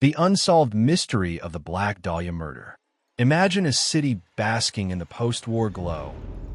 The unsolved mystery of the Black Dahlia murder. Imagine a city basking in the post-war glow,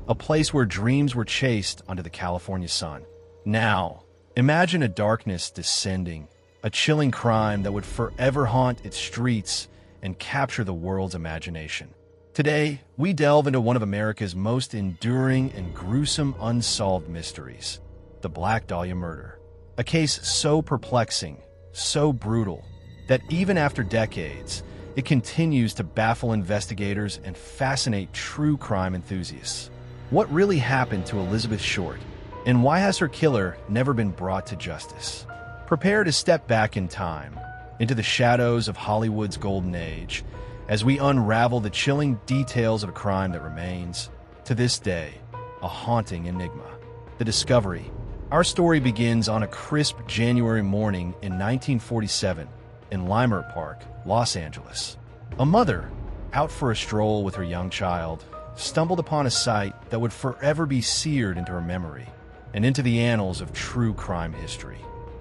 a place where dreams were chased under the California sun. Now, imagine a darkness descending, a chilling crime that would forever haunt its streets and capture the world's imagination. Today, we delve into one of America's most enduring and gruesome unsolved mysteries, the Black Dahlia murder. A case so perplexing, so brutal, that even after decades, it continues to baffle investigators and fascinate true crime enthusiasts. What really happened to Elizabeth Short, and why has her killer never been brought to justice? Prepare to step back in time, into the shadows of Hollywood's golden age, as we unravel the chilling details of a crime that remains, to this day, a haunting enigma. The discovery. Our story begins on a crisp January morning in 1947 in Leimert Park, Los Angeles. A mother, out for a stroll with her young child, stumbled upon a sight that would forever be seared into her memory and into the annals of true crime history.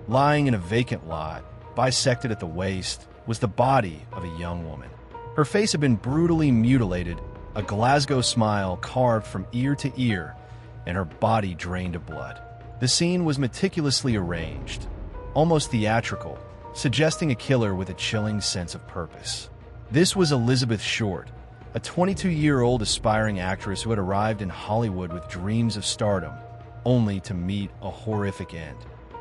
Lying in a vacant lot, bisected at the waist, was the body of a young woman. Her face had been brutally mutilated, a Glasgow smile carved from ear to ear, and her body drained of blood. The scene was meticulously arranged, almost theatrical, suggesting a killer with a chilling sense of purpose. This was Elizabeth Short, a 22-year-old aspiring actress who had arrived in Hollywood with dreams of stardom, only to meet a horrific end.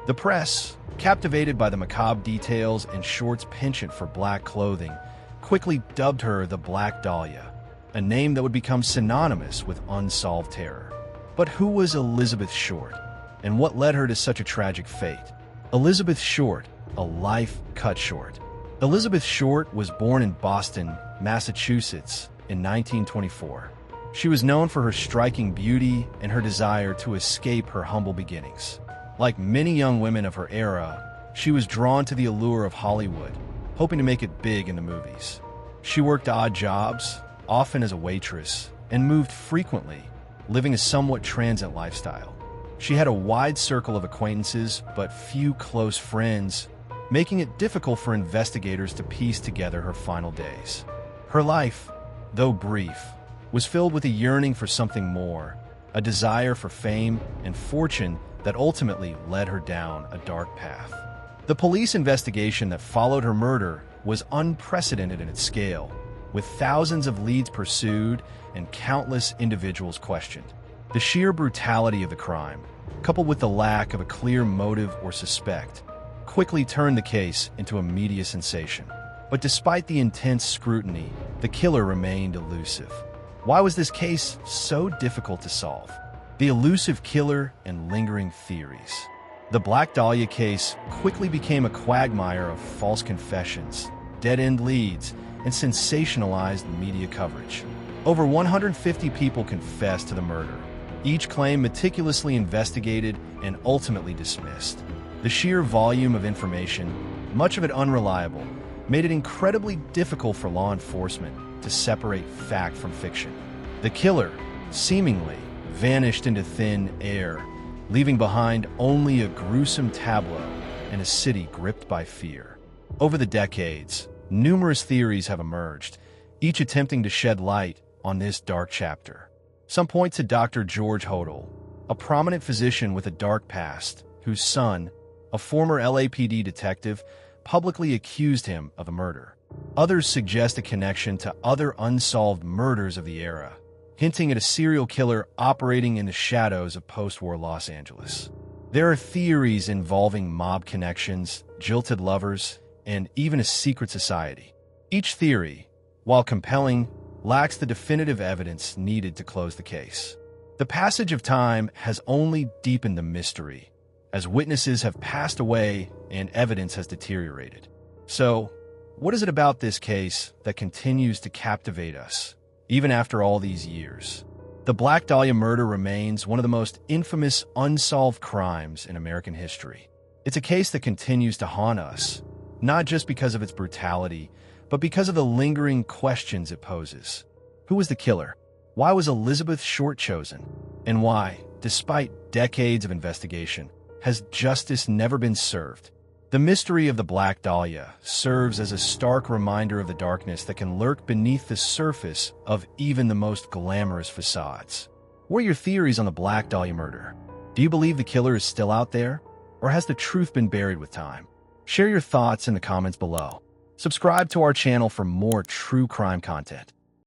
The press, captivated by the macabre details and Short's penchant for black clothing, quickly dubbed her the Black Dahlia, a name that would become synonymous with unsolved terror. But who was Elizabeth Short, and what led her to such a tragic fate? Elizabeth Short, a life cut short. Elizabeth Short was born in Boston, Massachusetts, in 1924. She was known for her striking beauty and her desire to escape her humble beginnings. Like many young women of her era, she was drawn to the allure of Hollywood, hoping to make it big in the movies. She worked odd jobs, often as a waitress, and moved frequently, living a somewhat transient lifestyle. She had a wide circle of acquaintances, but few close friends, making it difficult for investigators to piece together her final days. Her life, though brief, was filled with a yearning for something more, a desire for fame and fortune that ultimately led her down a dark path. The police investigation that followed her murder was unprecedented in its scale, with thousands of leads pursued and countless individuals questioned. The sheer brutality of the crime, coupled with the lack of a clear motive or suspect, quickly turned the case into a media sensation. But despite the intense scrutiny, the killer remained elusive. Why was this case so difficult to solve? The elusive killer and lingering theories. The Black Dahlia case quickly became a quagmire of false confessions, dead-end leads, and sensationalized media coverage. Over 150 people confessed to the murder, each claim meticulously investigated and ultimately dismissed. The sheer volume of information, much of it unreliable, made it incredibly difficult for law enforcement to separate fact from fiction. The killer, seemingly, vanished into thin air, leaving behind only a gruesome tableau and a city gripped by fear. Over the decades, numerous theories have emerged, each attempting to shed light on this dark chapter. Some point to Dr. George Hodel, a prominent physician with a dark past, whose son, a former LAPD detective, publicly accused him of a murder. Others suggest a connection to other unsolved murders of the era, hinting at a serial killer operating in the shadows of post-war Los Angeles. There are theories involving mob connections, jilted lovers, and even a secret society. Each theory, while compelling, lacks the definitive evidence needed to close the case. The passage of time has only deepened the mystery, as witnesses have passed away and evidence has deteriorated. So, what is it about this case that continues to captivate us, even after all these years? The Black Dahlia murder remains one of the most infamous unsolved crimes in American history. It's a case that continues to haunt us, not just because of its brutality, but because of the lingering questions it poses. Who was the killer? Why was Elizabeth Short chosen? And why, despite decades of investigation, has justice never been served? The mystery of the Black Dahlia serves as a stark reminder of the darkness that can lurk beneath the surface of even the most glamorous facades. What are your theories on the Black Dahlia murder? Do you believe the killer is still out there, or has the truth been buried with time? Share your thoughts in the comments below. Subscribe to our channel for more true crime content.